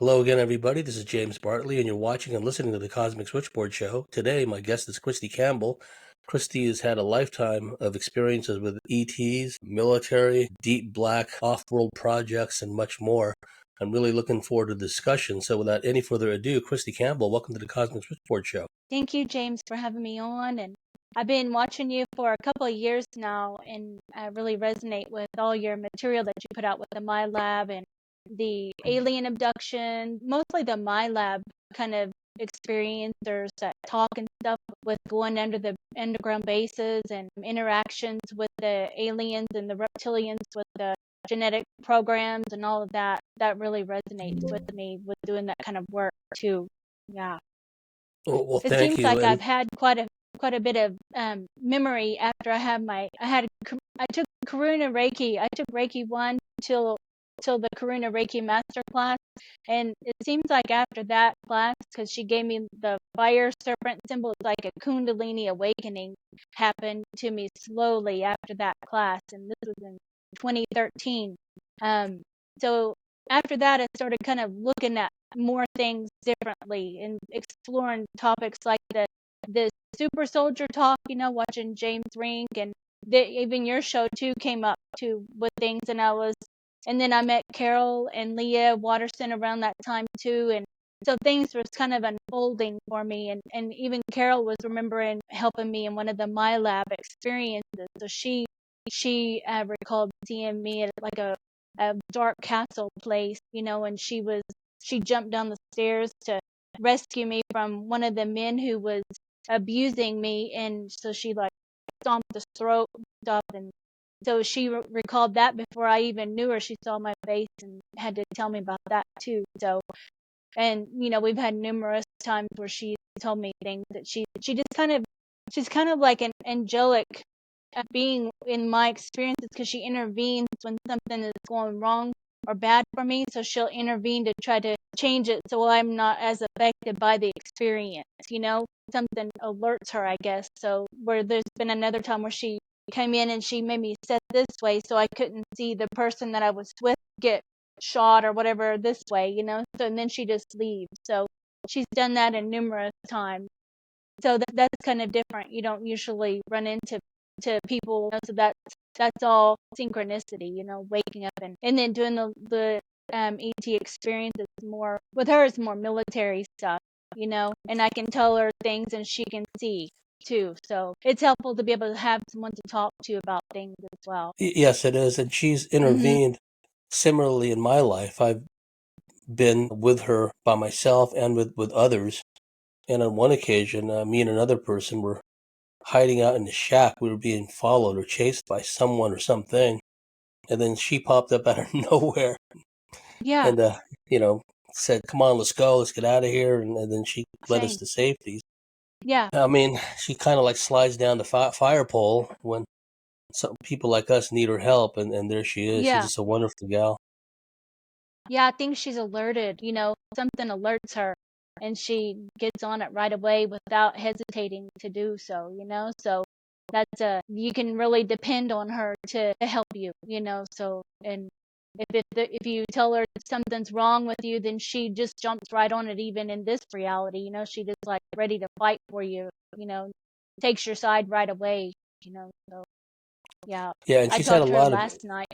Hello again, everybody. This is James Bartley, and you're watching and listening to the Cosmic Switchboard Show. Today, my guest is Christy Campbell. Christy has had a lifetime of experiences with ETs, military, deep black, off-world projects, and much more. I'm really looking forward to the discussion. So without any further ado, Christy Campbell, welcome to the Cosmic Switchboard Show. Thank you, James, for having me on. And I've been watching you for a couple of years now, and I really resonate with all your material that you put out with the My Lab and the alien abduction, mostly the My Lab kind of experiencers that talk and stuff with going under the underground bases and interactions with the aliens and the reptilians with the genetic programs and all of that. That really resonates with me with doing that kind of work too. Yeah. Well, It thank seems you. like And I've had quite a bit of memory after I took Karuna Reiki. I took Reiki 1 till the Karuna Reiki master class, and it seems like after that class, because she gave me the fire serpent symbol, it's like a Kundalini awakening happened to me slowly after that class, and this was in 2013. So after that, I started kind of looking at more things differently and exploring topics like the super soldier talk, watching James Rink, and even your show too came up too with things, and then I met Carol and Leah Watterson around that time too, and so things was kind of unfolding for me, and even Carol was remembering helping me in one of the My Lab experiences, so she recalled seeing me at like a dark castle place, and she jumped down the stairs to rescue me from one of the men who was abusing me, and so she like stomped his throat and stuff, and so she recalled that before I even knew her. She saw my face and had to tell me about that too. So, and we've had numerous times where she told me things that she's kind of like an angelic being in my experiences, because she intervenes when something is going wrong or bad for me, so she'll intervene to try to change it so I'm not as affected by the experience, something alerts her, I guess. So where there's been another time where she came in and she made me sit this way so I couldn't see the person that I was with get shot or whatever this way, so, and then she just leaves. So she's done that in numerous times, so that's kind of different. You don't usually run into people, so that's all synchronicity, waking up and then doing the ET experience is more, with her it's more military stuff, and I can tell her things and she can see too, so it's helpful to be able to have someone to talk to about things as well. yes, it is. And she's intervened similarly in my life. I've been with her by myself and with others. And on one occasion, me and another person were hiding out in the shack. We were being followed or chased by someone or something. And then she popped up out of nowhere Yeah, and, said, "Come on, let's go. Let's get out of here." And then she led us same. to safety. Yeah, I mean, she kind of like slides down the fire pole when some people like us need her help. And there she is. She's yeah, just a wonderful gal. yeah, I think she's alerted, something alerts her and she gets on it right away without hesitating to do so, so that's you can really depend on her to help you, so, and if you tell her something's wrong with you, then she just jumps right on it. Even in this reality, she just like ready to fight for you, takes your side right away, so yeah. Yeah, and I she's had a talked to her lot of. last night.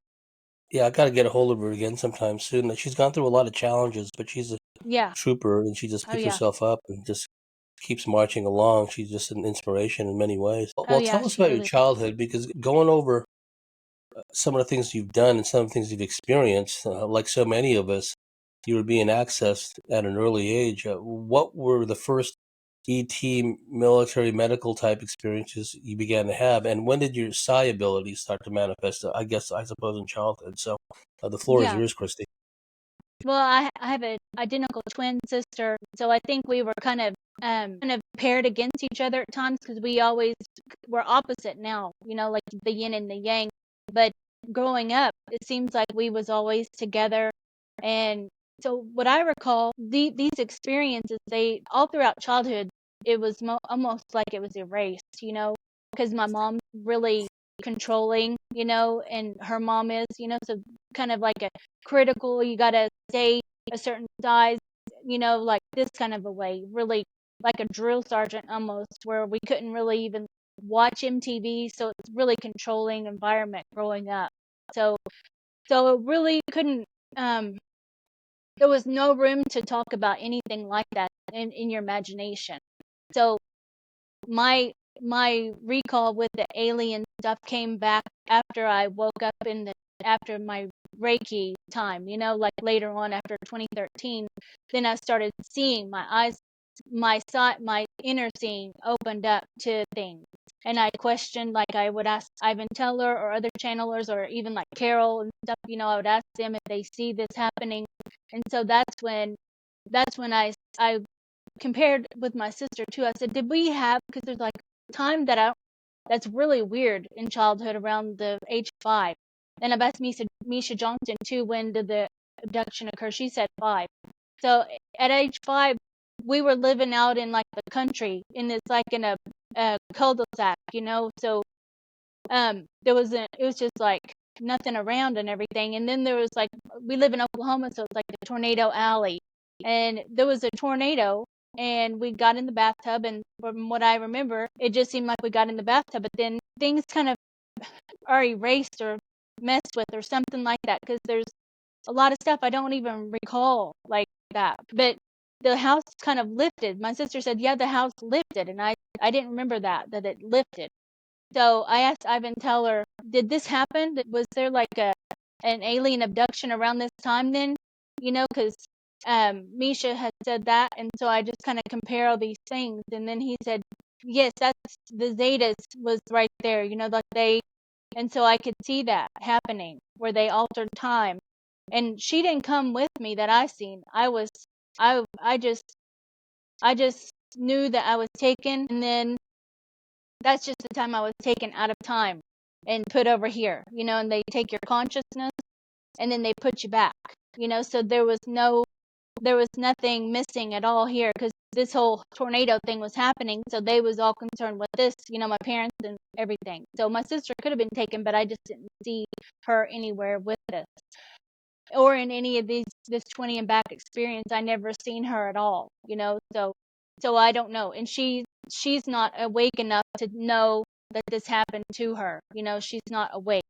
Yeah, I got to get a hold of her again sometime soon. She's gone through a lot of challenges, but she's a Yeah. trooper, and she just Oh picks yeah. herself up and just keeps marching along. She's just an inspiration in many ways. Oh Well, yeah, tell us she about your really. childhood, because going over some of the things you've done and some of the things you've experienced, like so many of us, you were being accessed at an early age. What were the first ET military medical type experiences you began to have, and when did your psi abilities start to manifest? I suppose in childhood. So the floor is Yeah. yours, Christy. Well, I have an identical twin sister, so I think we were kind of paired against each other at times, because we're opposite now, like the yin and the yang. But growing up, it seems like we was always together, and so what I recall, these experiences, they all throughout childhood, it was almost like it was erased, because my mom's really controlling, and her mom is, so kind of like a critical, you gotta stay a certain size, like this kind of a way, really like a drill sergeant almost, where we couldn't really even watch MTV. So it's really controlling environment growing up. So it really couldn't, there was no room to talk about anything like that in your imagination. So my recall with the alien stuff came back after I woke up after my Reiki time, like later on after 2013. Then I started seeing my eyes, my inner seeing opened up to things. And I questioned, like I would ask Ivan Teller or other channelers, or even like Carol and stuff, I would ask them if they see this happening. And so that's when I compared with my sister too. I said, did we have, because there's like time that's really weird in childhood around the age 5. And I've asked Misha Johnson too, when did the abduction occur? She said 5. So at age 5, we were living out in like the country, and it's like in a cul-de-sac, so it was just like nothing around and everything. And then there was like, we live in Oklahoma, so it's like the tornado alley, and there was a tornado, and we got in the bathtub, and from what I remember, it just seemed like we got in the bathtub, but then things kind of are erased or messed with or something like that, because there's a lot of stuff I don't even recall like that. But the house kind of lifted. My sister said, yeah, the house lifted, and I didn't remember that it lifted. So I asked Ivan Teller, did this happen? Was there like an alien abduction around this time then? Because Misha had said that, and so I just kind of compare all these things, and then he said, yes, that's the Zetas was right there, like and so I could see that happening where they altered time. And she didn't come with me that I seen. I just knew that I was taken, and then that's just the time I was taken out of time and put over here, and they take your consciousness and then they put you back, so there was nothing missing at all here, because this whole tornado thing was happening. So they was all concerned with this, my parents and everything. So my sister could have been taken, but I just didn't see her anywhere with this, or in any of this 20 and back experience. I never seen her at all, so I don't know. And she's not awake enough to know that this happened to her. She's not awake.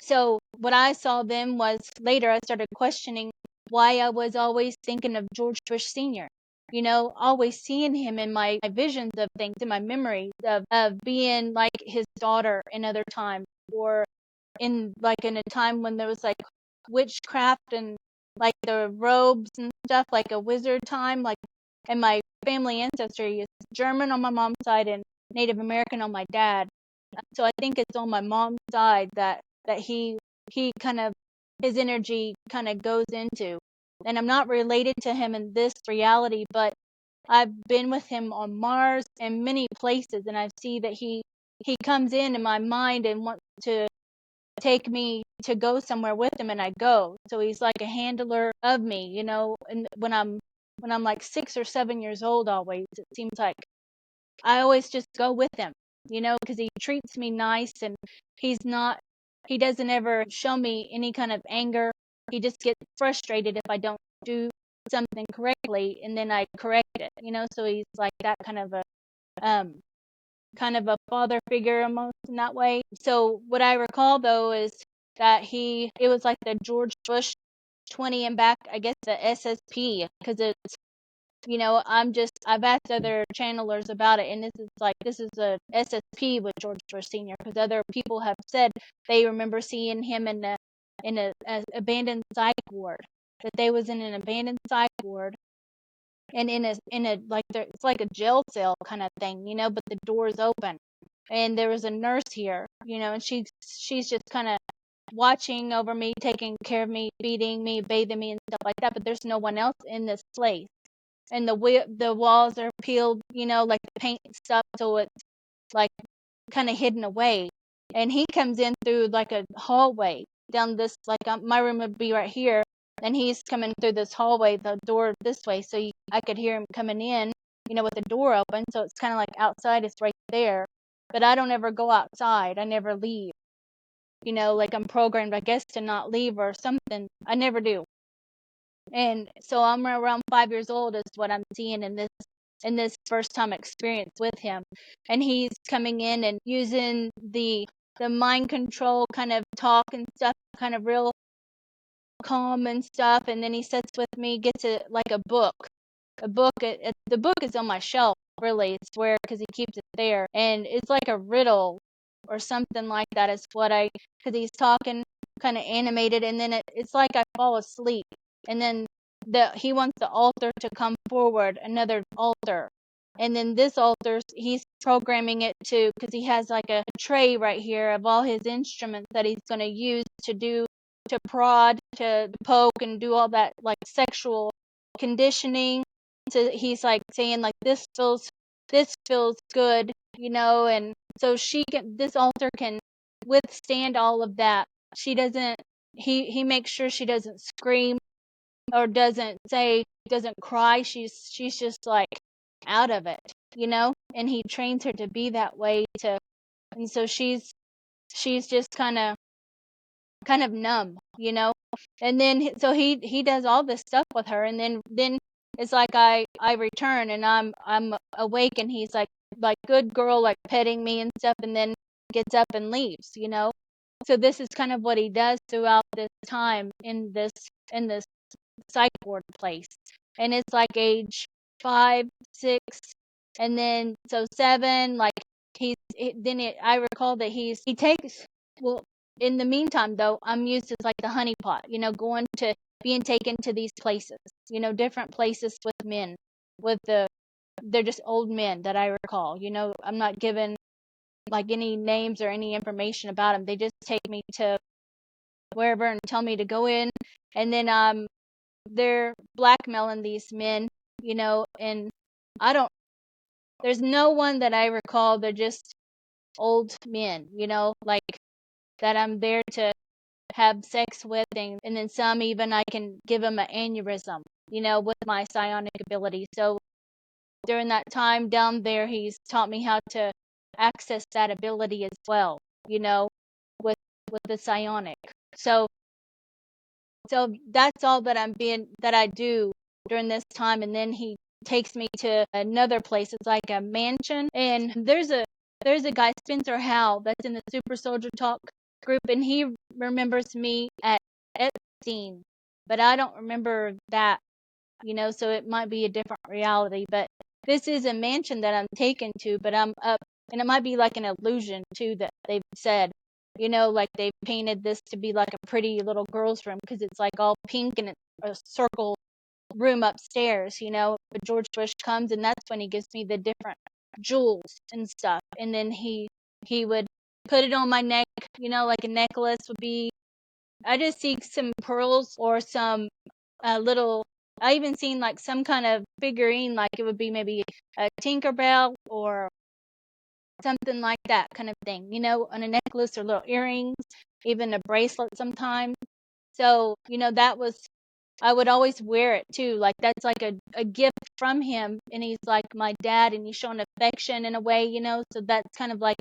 So what I saw then was, later I started questioning why I was always thinking of George Bush Sr. Always seeing him in my visions of things, in my memories of being like his daughter in other times, or in a time when there was like witchcraft and like the robes and stuff, like a wizard time, like. And my family ancestry is German on my mom's side and Native American on my dad. So I think it's on my mom's side that he kind of, his energy kind of goes into. And I'm not related to him in this reality, but I've been with him on Mars and many places, and I see that he comes in my mind and wants to take me to go somewhere with him, and I go. So he's like a handler of me, and when I'm like 6 or 7 years old, always, it seems like I always just go with him, because he treats me nice, and he doesn't ever show me any kind of anger. He just gets frustrated if I don't do something correctly, and then I correct it, so he's like that um, kind of a father figure almost in that way. So what I recall though is that it was like the George Bush 20 and back, I guess the SSP, because it's, I've asked other channelers about it, and this is a SSP with George Bush Sr., because other people have said they remember seeing him in a abandoned psych ward, that they was in an abandoned psych ward, and in a like it's like a jail cell kind of thing, but the door's open, and there was a nurse here, and she's just kind of watching over me, taking care of me, feeding me, bathing me, and stuff like that. But there's no one else in this place, and the walls are peeled, like the paint and stuff, so it's like kind of hidden away. And he comes in through like a hallway down this, like my room would be right here, and he's coming through this hallway, the door this way, so I could hear him coming in, with the door open. So it's kind of like outside, it's right there, but I don't ever go outside. I never leave. Like I'm programmed, I guess, to not leave or something. I never do. And so I'm around 5 years old is what I'm seeing in this first time experience with him. And he's coming in and using the mind control kind of talk and stuff, kind of real calm and stuff. And then he sits with me, gets like a book. The book is on my shelf, really. It's where, because he keeps it there. And it's like a riddle or something like that. Is what because he's talking kind of animated. And then it's like I fall asleep. And then he wants the altar to come forward, another altar. And then this altar, he's programming it to, because he has like a tray right here of all his instruments that he's going to use to prod, to poke, and do all that like sexual conditioning. So he's like saying like this feels good, and so this altar can withstand all of that. She doesn't. He makes sure she doesn't scream or doesn't cry. She's just like out of it. And he trains her to be that way and so she's just kind of numb. And then so he does all this stuff with her, and then it's like I return and I'm awake, and he's like good girl, like petting me and stuff, and then gets up and leaves. So this is kind of what he does throughout this time in this psych ward place. And it's like age 5, 6, and then so 7, like I recall that he takes, well, in the meantime though, I'm used as like the honeypot, going to being taken to these places, different places with men, they're just old men that I recall. I'm not given like any names or any information about them. They just take me to wherever and tell me to go in, and then they're blackmailing these men, and I don't, there's no one that I recall. They're just old men, like that I'm there to have sex with, and then some even I can give them an aneurysm, with my psionic ability. So during that time down there, he's taught me how to access that ability as well, with the psionic. So that's all that I do during this time. And then he takes me to another place. It's like a mansion, and there's a guy, Spencer Howell, that's in the Super Soldier Talk group, and he remembers me at Epstein, but I don't remember that, so it might be a different reality. But this is a mansion that I'm taken to, but I'm up, and it might be like an illusion too that they've said. Like they've painted this to be like a pretty little girl's room, because it's like all pink and it's a circle room upstairs. But George Bush comes, and that's when he gives me the different jewels and stuff. And then he would put it on my neck, like a necklace would be. I just see some pearls or some little. I even seen like some kind of figurine, like it would be maybe a Tinkerbell or something like that kind of thing, on a necklace or little earrings, even a bracelet sometimes. So, that was, I would always wear it too. Like that's like a gift from him, and he's like my dad, and he's showing affection in a way, so that's kind of like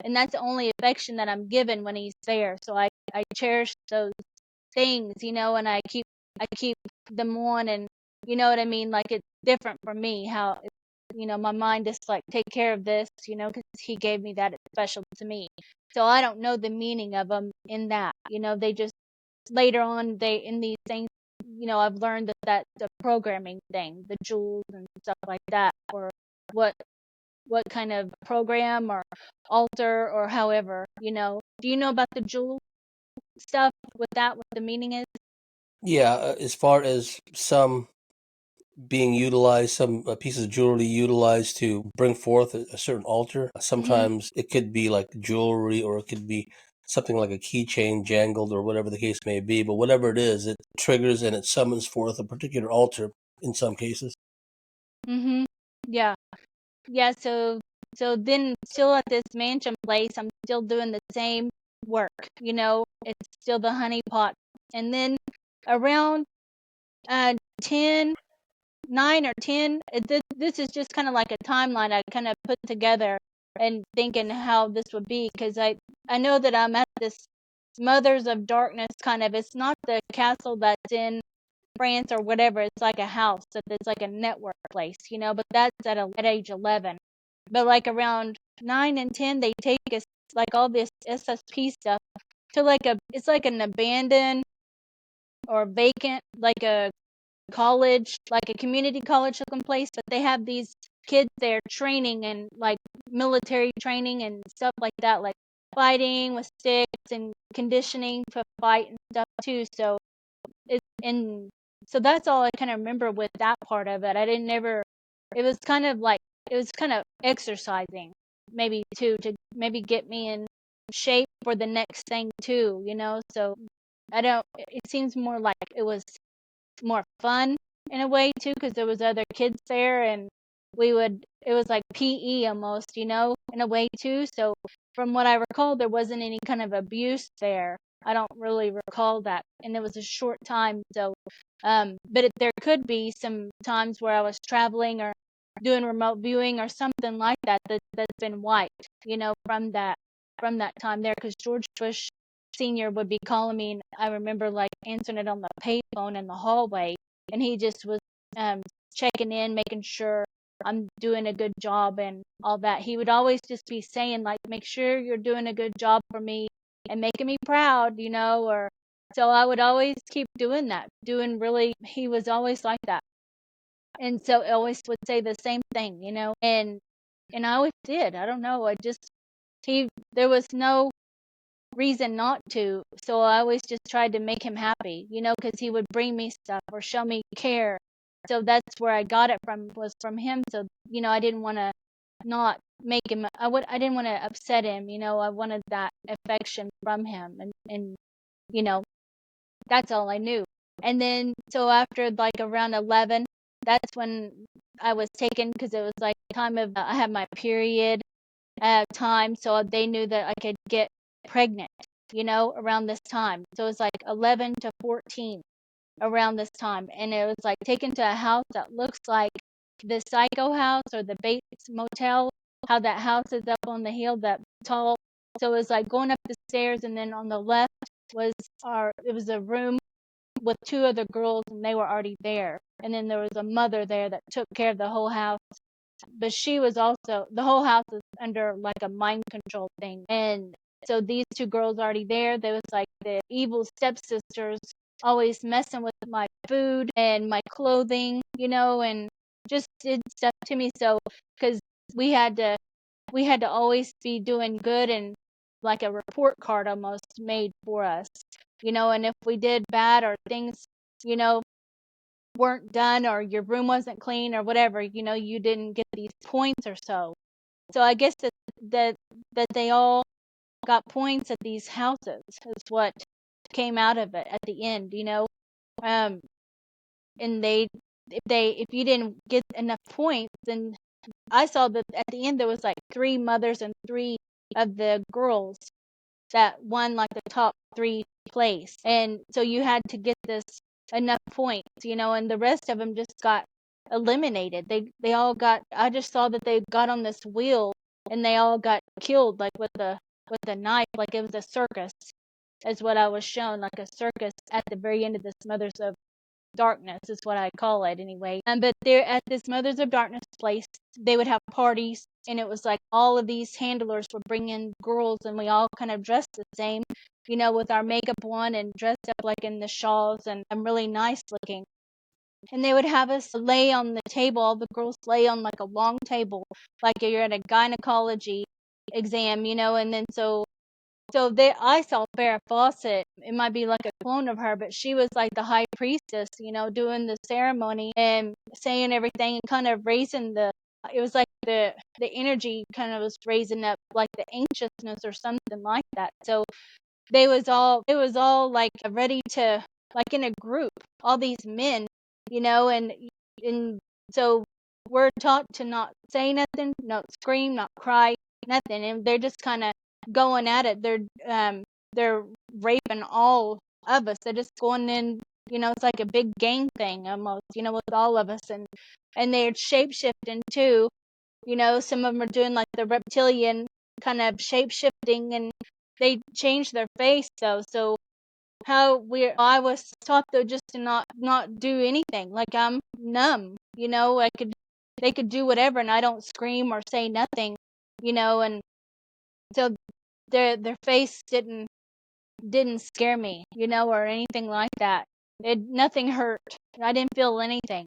and that's the only affection that I'm given when he's there. So I cherish those things, and I keep them on, and you know what I mean? Like it's different for me how my mind is like, take care of this, because he gave me that. It's special to me. So I don't know the meaning of them in that. They just later on in these things, I've learned that that's a programming thing, the jewels and stuff like that, or what kind of program or alter or however. Do you know about the jewel stuff with that? What the meaning is? Yeah, as far as some being utilized, some pieces of jewelry utilized to bring forth a certain altar. Mm-hmm. Sometimes it could be like jewelry, or it could be something like a keychain jangled, or whatever the case may be. But whatever it is, it triggers and it summons forth a particular altar in some cases. Mm-hmm. Yeah. Yeah. So then, still at this mansion place, I'm still doing the same work. It's still the honey pot, and then around 10, 9 or 10. This is just kind of like a timeline I kind of put together and thinking how this would be, because I know that I'm at this Mothers of Darkness kind of. It's not the castle that's in France or whatever. It's like a house, so it's like a network place, but that's at age 11. But like around 9 and 10, they take us like all this SSP stuff to it's like an abandoned or vacant, like a college, like a community college looking place, but they have these kids there training and like military training and stuff like that, like fighting with sticks and conditioning to fight and stuff too. And so that's all I kind of remember with that part of it. I didn't never, it was kind of like, it was kind of exercising maybe too, to maybe get me in shape for the next thing too, so it seems more like it was more fun in a way too, because there was other kids there, and it was like PE almost, in a way too. So from what I recall, there wasn't any kind of abuse there. I don't really recall that, and it was a short time. So, but there could be some times where I was traveling or doing remote viewing or something like that's been wiped, from that time there, because George Bush Senior would be calling me, and I remember like answering it on the payphone in the hallway, and he just was checking in, making sure I'm doing a good job and all that. He would always just be saying like, make sure you're doing a good job for me and making me proud, or so I would always keep doing that, he was always like that. And so I always would say the same thing, and I always did. I don't know. There was no reason not to. So I always just tried to make him happy, because he would bring me stuff or show me care. So that's where I got it was from him. So, I didn't want to not make him, I didn't want to upset him, I wanted that affection from him. And, that's all I knew. And then, so after like around 11, that's when I was taken, because it was like time of, I had my period time. So they knew that I could get pregnant, around this time. So it was like 11 to 14 around this time. And it was like taken to a house that looks like the Psycho house or the Bates Motel, how that house is up on the hill, that tall. So it was like going up the stairs, and then on the left it was a room with two other girls, and they were already there. And then there was a mother there that took care of the whole house. But she was also, the whole house is under like a mind control thing. And so these two girls already there, there was like the evil stepsisters always messing with my food and my clothing, and just did stuff to me. So, because we had to always be doing good, and like a report card almost made for us, and if we did bad or things, weren't done, or your room wasn't clean or whatever, you didn't get these points or so. So I guess that they all got points at these houses is what came out of it at the end, and if you didn't get enough points, then I saw that at the end there was like 3 mothers and 3 of the girls that won like the top 3 place. And so you had to get this enough points, and the rest of them just got eliminated. They all got, I just saw that they got on this wheel, and they all got killed like with a knife, like it was a circus, is what I was shown, like a circus at the very end of this Mothers of Darkness is what I call it anyway. But there at this Mothers of Darkness place, they would have parties, and it was like all of these handlers would bring in girls, and we all kind of dressed the same, with our makeup on and dressed up like in the shawls, and I'm really nice looking. And they would have us lay on the table. All the girls lay on like a long table, like you're at a gynecology exam, and then I saw Farrah Fawcett. It might be like a clone of her, but she was like the high priestess, doing the ceremony and saying everything and kind of raising it was like the energy kind of was raising up like the anxiousness or something like that. So it was all like ready to, like in a group, all these men, and so we're taught to not say nothing, not scream, not cry, nothing. And they're just kind of going at it. They're raping all of us. They're just going in, it's like a big gang thing almost, with all of us. And they're shape shifting too. Some of them are doing like the reptilian kind of shape shifting, and they change their face though. So I was taught though just to not do anything. Like I'm numb, they could do whatever and I don't scream or say nothing, and so their face didn't scare me, or anything like that. Nothing hurt. I didn't feel anything.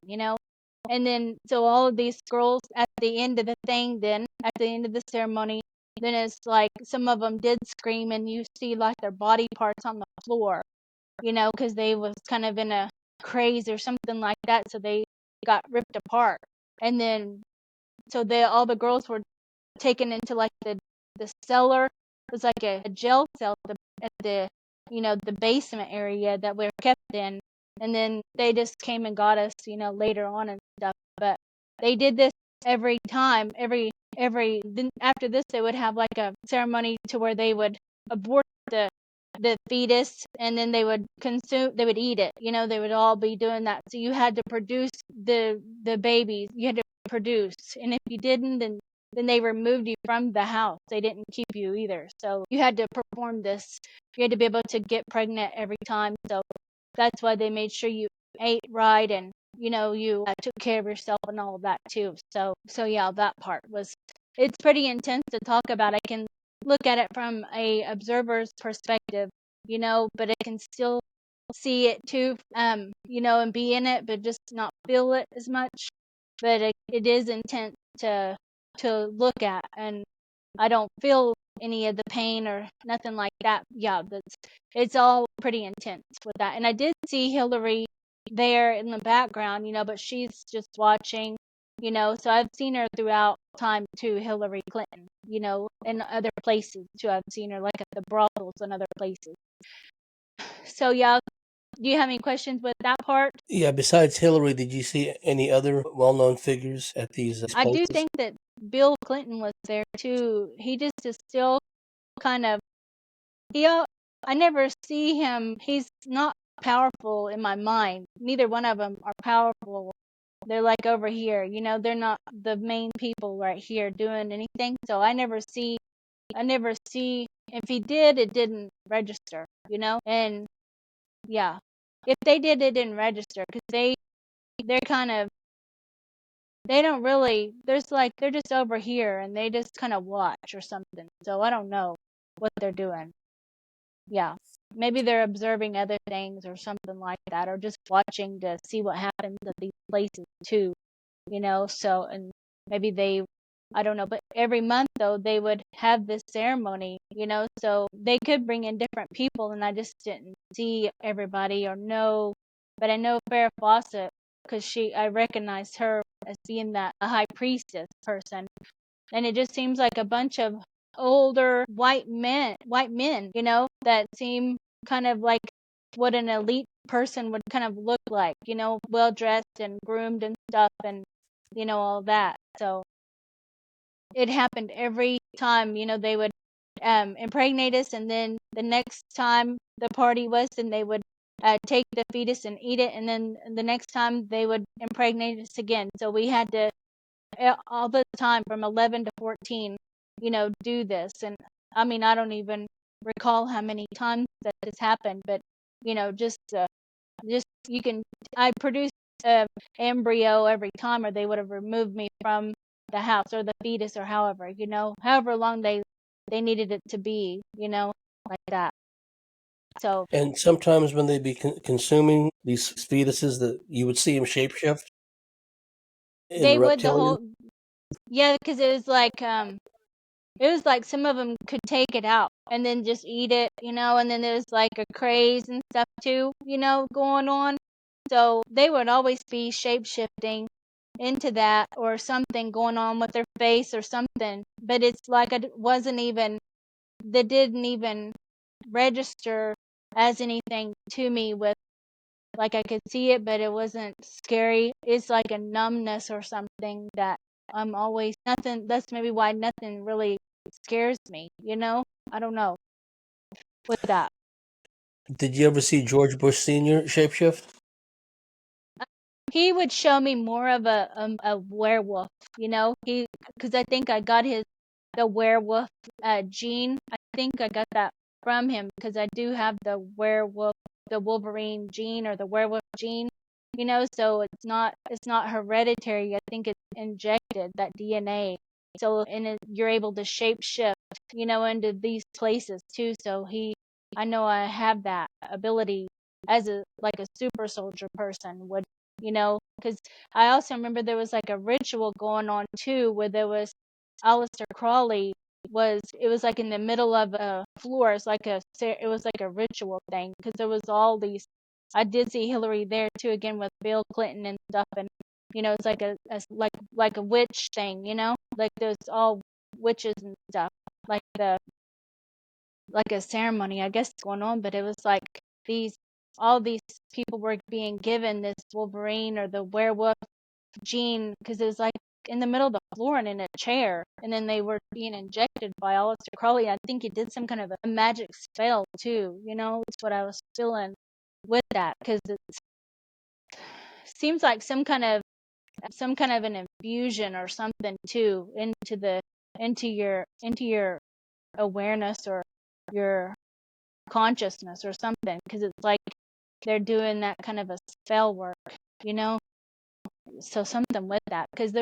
And then so all of these girls at the end of the thing, then at the end of the ceremony, then it's like some of them did scream and you see like their body parts on the floor, because they was kind of in a craze or something like that, so they got ripped apart. And then so all the girls were taken into like the cellar. It was like a jail cell at the basement area that we were kept in. And then they just came and got us, later on and stuff. But they did this every time, then after this they would have like a ceremony to where they would abort the fetus, and then they would eat it. They would all be doing that. So you had to produce the babies. You had to produce, and if you didn't, then they removed you from the house. They didn't keep you either. So you had to perform this. You had to be able to get pregnant every time. So that's why they made sure you ate right, and you took care of yourself and all of that too. So yeah, that part it's pretty intense to talk about. I can look at it from a observer's perspective, but I can still see it too, and be in it, but just not feel it as much. But it is intense to look at, and I don't feel any of the pain or nothing like that. Yeah, it's all pretty intense with that. And I did see Hillary there in the background, but she's just watching, so I've seen her throughout time too, Hillary Clinton, in other places too. I've seen her like at the brothels and other places. So yeah, do you have any questions with that part? Yeah, besides Hillary, did you see any other well-known figures at these I do places? think that Bill Clinton was there too. He just is still kind of, I never see him. He's not powerful in my mind. Neither one of them are powerful. They're like over here, they're not the main people right here doing anything. So I never see, if he did, it didn't register, and yeah, if they did, it didn't register because they're kind of, they don't really, they're just over here and they just kind of watch or something. So I don't know what they're doing. Yeah. Maybe they're observing other things or something like that, or just watching to see what happens at these places too, so, and maybe I don't know, but every month though, they would have this ceremony, so they could bring in different people, and I just didn't see everybody or know, but I know Farrah Fawcett, because I recognized her as being a high priestess person, and it just seems like a bunch of older white men, that seem kind of like what an elite person would kind of look like, well dressed and groomed and stuff, and all that. So it happened every time, they would impregnate us, and then the next time the party was, then they would take the fetus and eat it, and then the next time they would impregnate us again. So we had to all the time from 11 to 14, do this. And I mean, I don't even recall how many times that this happened, but just I produced an embryo every time, or they would have removed me from the house or the fetus, or however long they needed it to be, like that. So, And sometimes when they'd be consuming these fetuses, that you would see them shapeshift in the they would reptilian. yeah, because it was like some of them could take it out and then just eat it, and then there was like a craze and stuff too, going on. So they would always be shape shifting into that, or something going on with their face or something. But it's like it wasn't even, they didn't even register as anything to me, with like I could see it, but it wasn't scary. It's like a numbness or something that I'm always, nothing, that's maybe why nothing really scares me, I don't know with that. Did you ever see George Bush Sr. shapeshift? He would show me more of a werewolf, because I think I got the werewolf gene. I think I got that from him because I do have the Wolverine gene or the werewolf gene, so it's not hereditary. I think it's injected, that DNA. So you're able to shape shift, into these places too. So I know I have that ability as a super soldier person would, because I also remember there was like a ritual going on too where there was Aleister Crowley it was like in the middle of a floor. It was like a ritual thing because there was all these. I did see Hillary there too again with Bill Clinton and stuff, and it's like like a witch thing, like there's all witches and stuff, like a ceremony I guess going on, but it was like all these people were being given this Wolverine or the werewolf gene because it was like in the middle of the floor and in a chair, and then they were being injected by Aleister Crowley. I think he did some kind of a magic spell too. It's what I was feeling with that because it seems like some kind of an infusion or something too into your awareness or your consciousness or something, because it's like they're doing that kind of a spell work, you know so something with that, because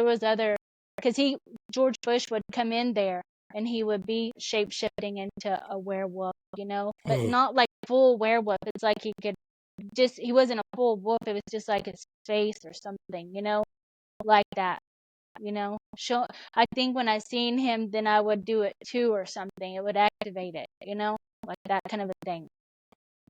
George Bush would come in there and he would be shape shifting into a werewolf, but not like full werewolf. It's like he wasn't a full wolf, it was just like his face or something, like that. Show I think when I seen him, then I would do it too or something. It would activate it, like that kind of a thing.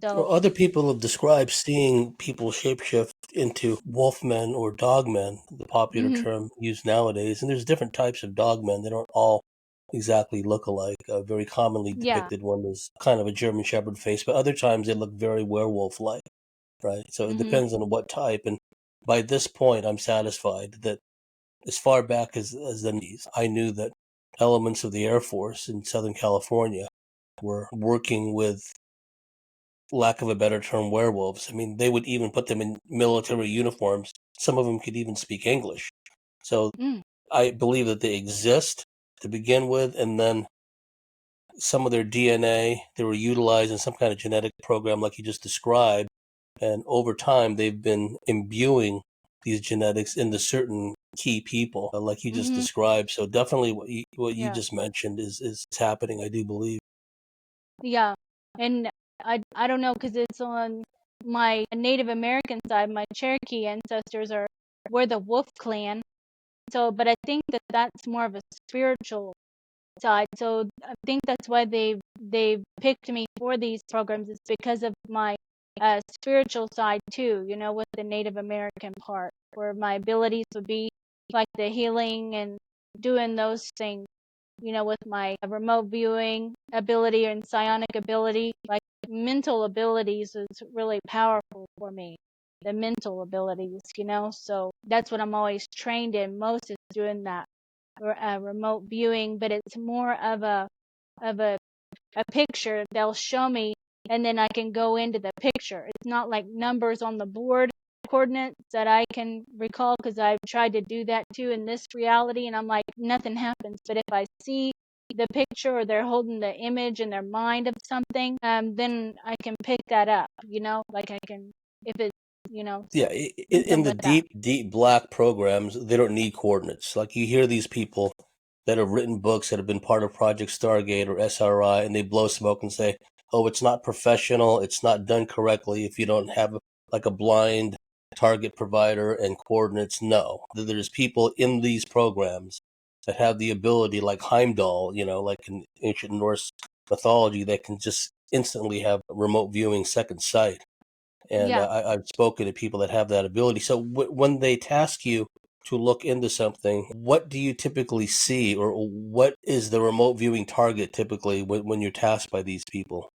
Well, So other people have described seeing people shapeshift into wolfmen or dogmen, the popular mhm, term used nowadays. And there's different types of dogmen. They don't all exactly look alike. A very commonly yeah. depicted one is kind of a German Shepherd face, but other times they look very werewolf-like, right? So it Mhm. depends on what type. And by this point, I'm satisfied that as far back as the 90s, I knew that elements of the Air Force in Southern California were working with, lack of a better term, werewolves. I mean, they would even put them in military uniforms. Some of them could even speak English. So Mm. I believe that they exist to begin with, and then some of their DNA, they were utilized in some kind of genetic program like you just described. And over time, they've been imbuing these genetics into certain key people, like you just Mhm. described. So definitely what you Yeah. just mentioned is happening, I do believe. Yeah. And I don't know, because it's on my Native American side. My Cherokee ancestors were the Wolf Clan. So, but I think that that's more of a spiritual side. So I think that's why they've picked me for these programs. It's because of my spiritual side too. With the Native American part, where my abilities would be like the healing and doing those things. With my remote viewing ability and psionic ability, like mental abilities is really powerful for me. The mental abilities, so that's what I'm always trained in most, is doing that remote viewing, but it's more of a picture they'll show me, and then I can go into the picture. It's not like numbers on the board, coordinates that I can recall, because I've tried to do that too in this reality, and I'm like, nothing happens. But if I see the picture, or they're holding the image in their mind of something, then I can pick that up, like I can, if it's, Yeah, so in something the with that. deep black programs, they don't need coordinates. Like you hear these people that have written books that have been part of Project Stargate or SRI, and they blow smoke and say, "Oh, it's not professional. It's not done correctly if you don't have like a blind target provider and coordinates." No, there's people in these programs that have the ability, like Heimdall, like in ancient Norse mythology, that can just instantly have remote viewing, second sight. And Yeah. I've spoken to people that have that ability. So when they task you to look into something, what do you typically see, or what is the remote viewing target typically when you're tasked by these people?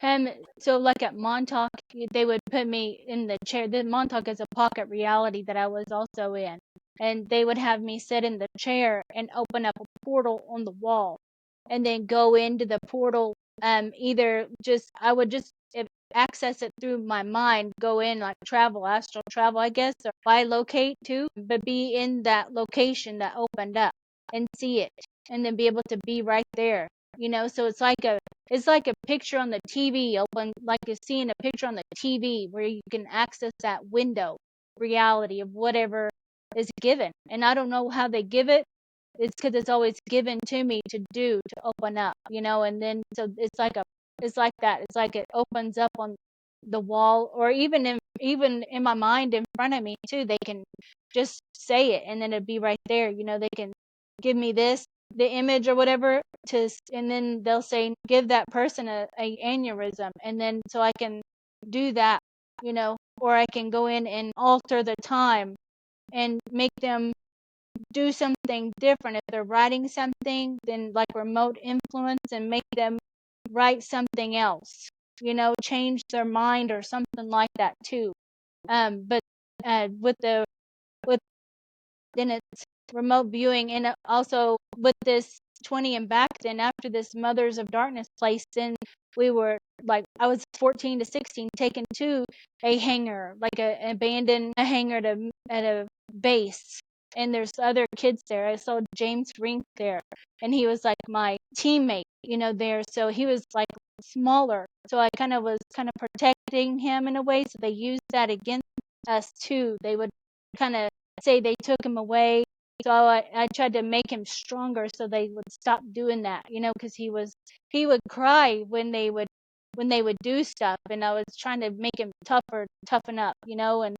Um, so like at Montauk, they would put me in the chair. The Montauk is a pocket reality that I was also in, and they would have me sit in the chair and open up a portal on the wall, and then go into the portal. Either just I would just access it through my mind, go in like travel, astral travel, I guess, or locate too, but be in that location that opened up and see it, and then be able to be right there. So it's like a picture on the TV open, like you're seeing a picture on the TV where you can access that window reality of whatever is given. And I don't know how they give it. It's because it's always given to me to do, to open up, and then so it's like that. It's like it opens up on the wall, or even in my mind in front of me too. They can just say it and then it'd be right there. They can give me the image or whatever, and then they'll say give that person a aneurysm, and then so I can do that, or I can go in and alter the time and make them do something different. If they're writing something, then like remote influence and make them write something else, change their mind or something like that too. But with then it's remote viewing, and also with this 20 and back, then after this Mothers of Darkness place, then we were like, I was 14 to 16, taken to a hangar, like a abandoned hangar at a base, and there's other kids there. I saw James Rink there, and he was like my teammate, there. So he was like smaller, so I was kind of protecting him in a way. So they used that against us too. They would kind of say they took him away. So I tried to make him stronger so they would stop doing that, because he would cry when they would do stuff, and I was trying to make him toughen up, and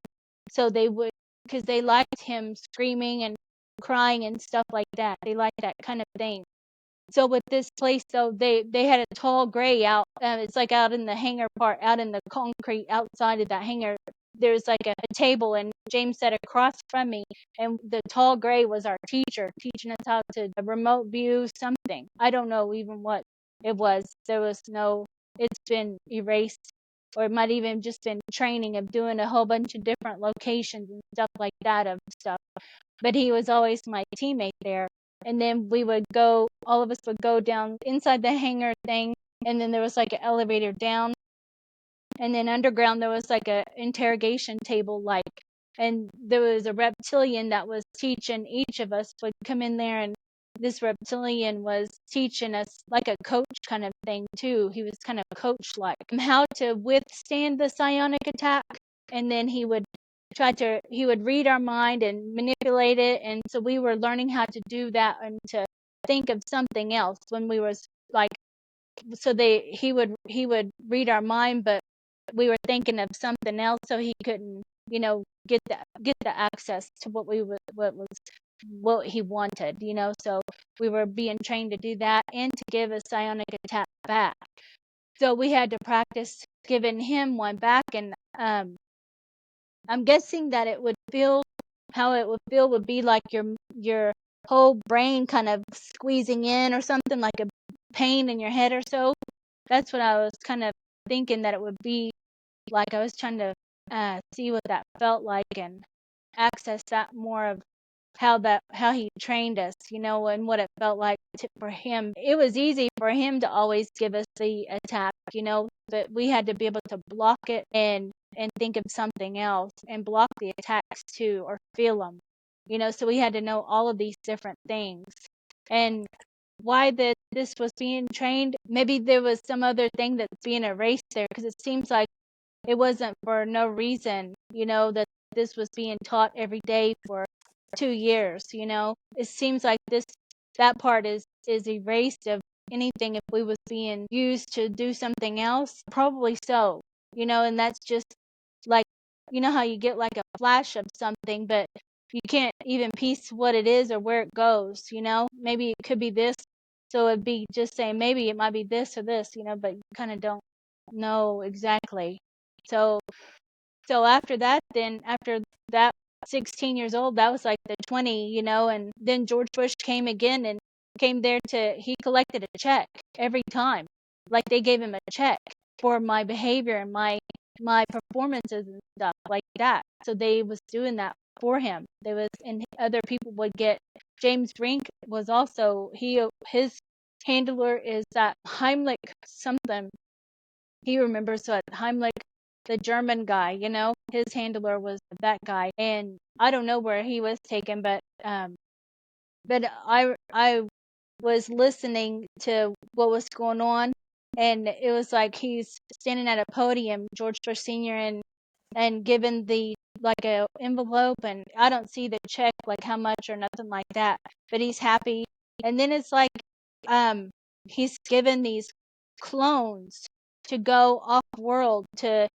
so they would, because they liked him screaming and crying and stuff like that. They liked that kind of thing. So with this place, though, they had a tall gray out. It's like out in the hangar part, out in the concrete outside of that hangar. There's like a table, and James sat across from me, and the tall gray was our teacher, teaching us how to remote view something. I don't know even what it was. There was no. It's been erased, or it might even just been training of doing a whole bunch of different locations and stuff like that of stuff. But he was always my teammate there. And then all of us would go down inside the hangar thing, and then there was like an elevator down, and then underground there was like a interrogation table, and there was a reptilian that was teaching. Each of us would come in there, and this reptilian was teaching us like a coach kind of thing too. He was kind of coach like how to withstand the psionic attack, and then he would read our mind and manipulate it, and so we were learning how to do that and to think of something else when we was like, so he would read our mind, but we were thinking of something else, so he couldn't get the access to what he wanted, so we were being trained to do that and to give a psionic attack back. So we had to practice giving him one back, and I'm guessing that how it would feel would be like your whole brain kind of squeezing in or something, like a pain in your head or so. That's what I was kind of thinking that it would be like. I was trying to see what that felt like and access that more of how he trained us, and what it felt like for him. It was easy for him to always give us the attack, but we had to be able to block it and think of something else and block the attacks too, or feel them, so we had to know all of these different things. And why this was being trained, maybe there was some other thing that's being erased there, because it seems like it wasn't for no reason, that this was being taught every day for 2 years. It seems like that part is erased of anything. If we was being used to do something else, probably so, and that's just like, how you get like a flash of something, but you can't even piece what it is or where it goes. Maybe it could be this, so it'd be just saying maybe it might be this or this, but you kind of don't know exactly. So after that, then after that 16 years old, that was like the 20, and then George Bush came again and came there he collected a check every time. Like they gave him a check for my behavior and my performances and stuff like that. So they was doing that for him. And other people would get. James Rink was also, his handler is that Heimlich something. He remembers that Heimlich, the German guy, his handler was that guy, and I don't know where he was taken, but I was listening to what was going on, and it was like he's standing at a podium, George Bush Senior, and given the like a envelope, and I don't see the check like how much or nothing like that, but he's happy. And then it's like um he's given these clones to go off world to,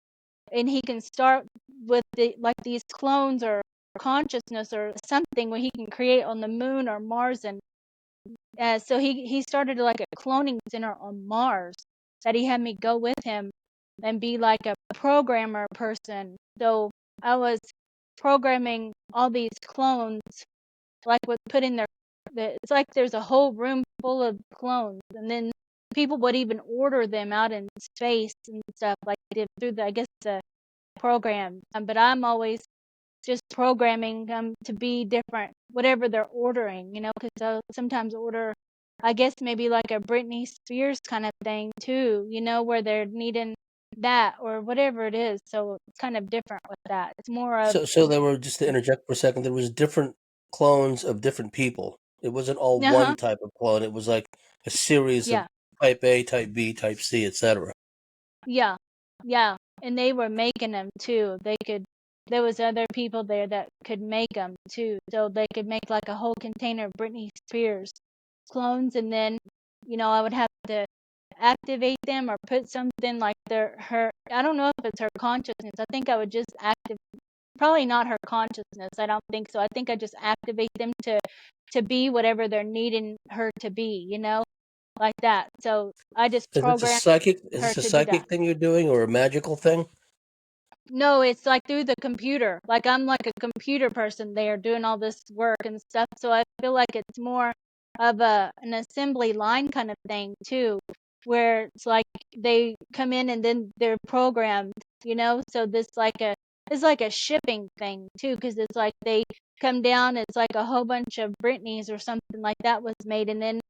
and he can start with the like these clones or consciousness or something where he can create on the moon or Mars. And so he started like a cloning center on Mars that he had me go with him and be like a programmer person. So I was programming all these clones, like with putting it's like there's a whole room full of clones, and then people would even order them out in space and stuff like they did through the, I guess, the program. But I'm always just programming them to be different, whatever they're ordering, because they'll sometimes order, I guess, maybe like a Britney Spears kind of thing too, where they're needing that or whatever it is. So it's kind of different with that. It's more of, So there were, just to interject for a second, there was different clones of different people. It wasn't all uh-huh, one type of clone. It was like a series of yeah, type A, type B, type C, etc. yeah, yeah. And they were making them too. There was other people there that could make them too. So they could make like a whole container of Britney Spears clones, and then, I would have to activate them or put something like her, I don't know if it's her consciousness. I think I would just probably not her consciousness. I don't think so. I think I just activate them to be whatever they're needing her to be, like that. So I just Is this a program psychic? Is her this a to do that. psychic thing you're doing, or a magical thing? No, it's like through the computer. Like I'm like a computer person there doing all this work and stuff. So I feel like it's more of an assembly line kind of thing too, where it's like they come in and then they're programmed, So this like a it's like a shipping thing too, because it's like they come down. It's like a whole bunch of Britneys or something like that was made, and then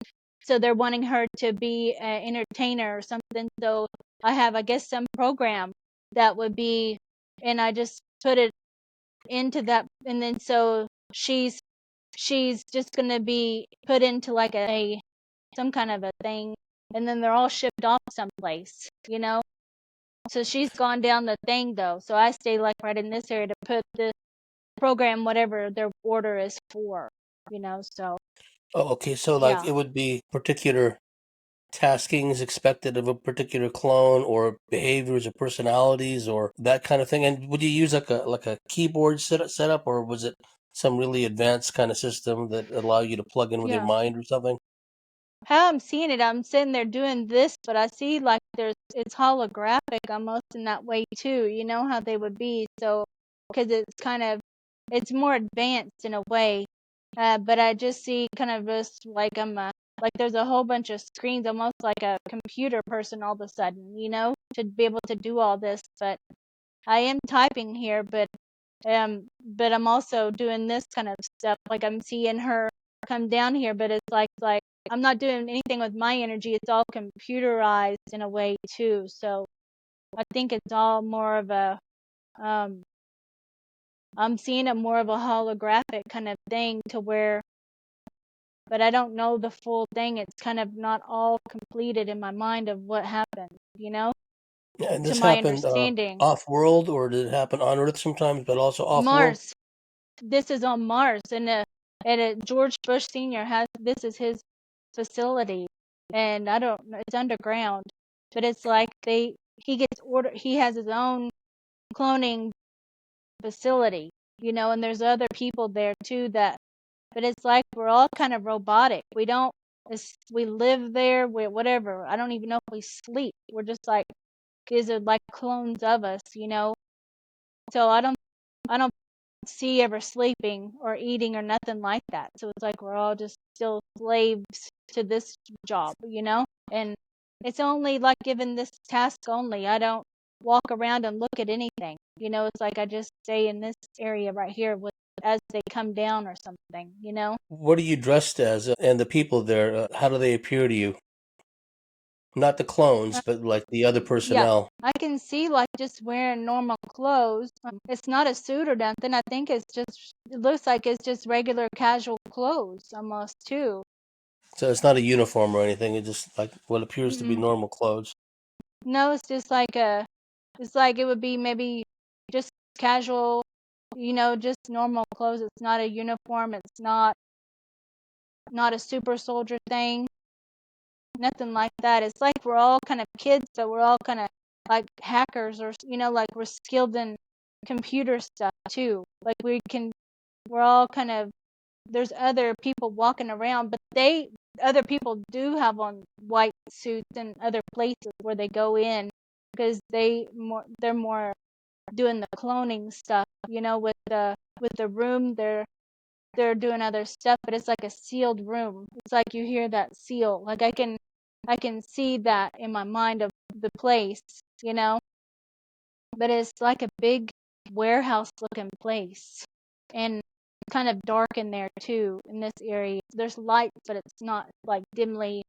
so they're wanting her to be an entertainer or something. So I have, I guess, some program that would be, and I just put it into that, and then so she's just gonna be put into like some kind of a thing, and then they're all shipped off someplace, So she's gone down the thing though, so I stay like right in this area to put the program whatever their order is for, So Oh, okay. So like yeah, it would be particular taskings expected of a particular clone, or behaviors or personalities, or that kind of thing. And would you use like a keyboard setup, or was it some really advanced kind of system that allow you to plug in with your yeah. mind or something? How I'm seeing it, I'm sitting there doing this, but I see like it's holographic almost in that way too. You know how they would be, so because it's more advanced in a way. But I just see kind of just like like there's a whole bunch of screens, almost like a computer person all of a sudden, to be able to do all this. But I am typing here, but I'm also doing this kind of stuff. Like I'm seeing her come down here, but it's like I'm not doing anything with my energy. It's all computerized in a way too. So I think it's all more of a um I'm seeing it more of a holographic kind of thing to where, but I don't know the full thing. It's kind of not all completed in my mind of what happened, Yeah, and to this my happened understanding. off world, or did it happen on Earth sometimes, but also off world? Mars. This is on Mars, and George Bush Senior has, this is his facility, and I don't know, it's underground, but it's like he gets he has his own cloning facility, and there's other people there too but it's like we're all kind of robotic. We don't, we live there, we whatever. I don't even know if we sleep. We're just like, these are like clones of us, So I don't see ever sleeping or eating or nothing like that. So it's like we're all just still slaves to this job, And it's only like given this task only. I don't walk around and look at anything. It's like I just stay in this area right here with as they come down or something. What are you dressed as, and the people there? How do they appear to you? Not the clones, but like the other Yeah, personnel. I can see like just wearing normal clothes. It's not a suit or nothing. I think it looks like it's just regular casual clothes almost too. So it's not a uniform or anything. It's just like what appears to be Mm-mm. normal clothes. No, it's just like it's like it would be maybe just casual, just normal clothes. It's not a uniform. It's not a super soldier thing. Nothing like that. It's like we're all kind of kids, but we're all kind of like hackers, or like we're skilled in computer stuff too. Like we're all kind of, there's other people walking around, but other people do have on white suits in other places where they go in, because they're more doing the cloning stuff, with the room. They're doing other stuff, but it's like a sealed room. It's like you hear that seal. Like I can see that in my mind of the place, but it's like a big warehouse looking place, and kind of dark in there too. In this area, there's lights, but it's not like dimly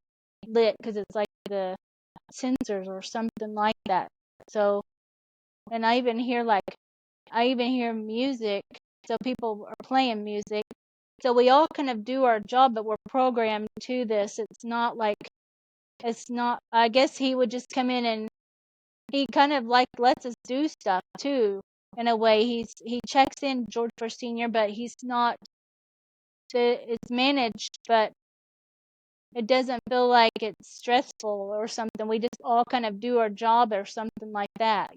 lit, because it's like the sensors or something like that. So, and I even hear music. So people are playing music. So we all kind of do our job, but we're programmed to this. It's not, I guess he would just come in, and he kind of like lets us do stuff too. In a way, he checks in George Bush Senior, but he's not. It's managed, but it doesn't feel like it's stressful or something. We just all kind of do our job or something like that.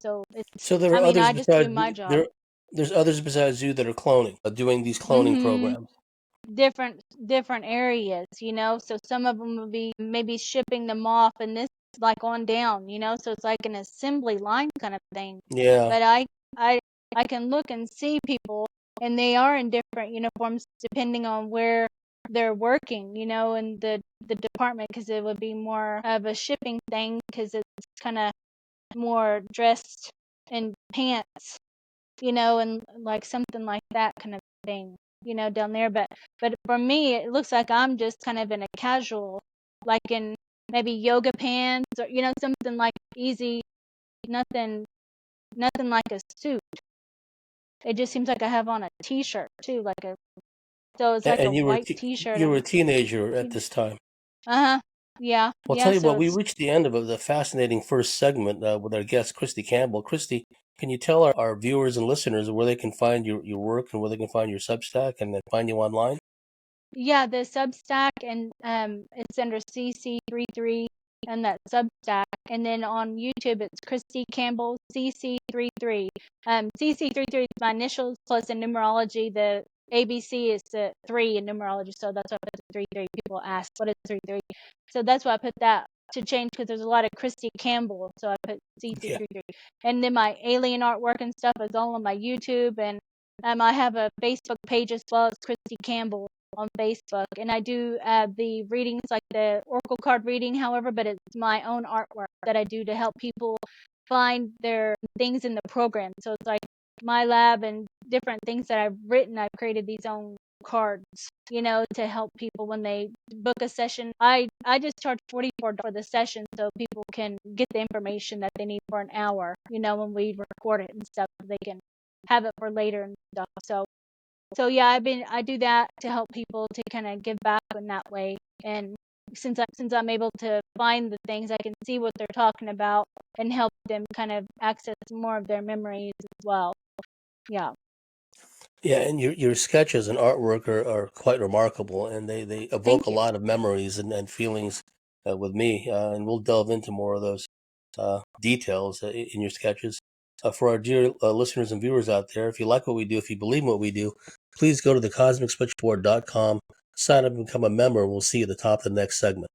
So it's. So there I are mean, others I just do besides my job. there's others besides you that are cloning, doing these cloning Mhm. programs. Different areas. So some of them will be maybe shipping them off, and this like on down. So it's like an assembly line kind of thing. Yeah. But I can look and see people, and they are in different uniforms depending on where they're working, in the department, because it would be more of a shipping thing, because it's kind of more dressed in pants, and like something like that kind of thing, down there. But for me, it looks like I'm just kind of in a casual, like in maybe yoga pants, or something like easy, nothing, nothing like a suit. It just seems like I have on a t-shirt too, so it's like a And white t-shirt you were and a teenager at you know, this time. uh-huh. Yeah, Well, yeah, tell you so what, we it's. reached the end of the fascinating first segment with our guest, Christy Campbell. Christy, can you tell our viewers and listeners where they can find your work and where they can find your Substack and then find you online? Yeah, the Substack, and it's under CC33, and that Substack, and then on YouTube it's Christy Campbell CC33. CC33 is my initials plus in numerology. The ABC is the 3 in numerology, so that's why I put the 33. People ask what is 33, so that's why I put that to change, because there's a lot of Christy Campbell, so I put Yeah. CC33. And then my alien artwork and stuff is all on my YouTube, and I have a Facebook page as well as Christy Campbell on Facebook, and I do the readings, like the oracle card reading, however, but it's my own artwork that I do to help people find their things in the program. So it's like my lab and different things that I've written. I've created these own cards, to help people when they book a session. I just charge $44 for the session, so people can get the information that they need for an hour, when we record it and stuff, they can have it for later and stuff. So yeah, I do that to help people to kind of give back in that way. And since I'm able to find the things, I can see what they're talking about and help them kind of access more of their memories as well. Yeah. Yeah, and your sketches and artwork are quite remarkable, and they evoke Thank a you. lot of memories and feelings with me, and we'll delve into more of those details in your sketches. For our dear listeners and viewers out there, if you like what we do, if you believe in what we do, please go to the cosmicswitchboard.com, sign up and become a member, and we'll see you at the top of the next segment.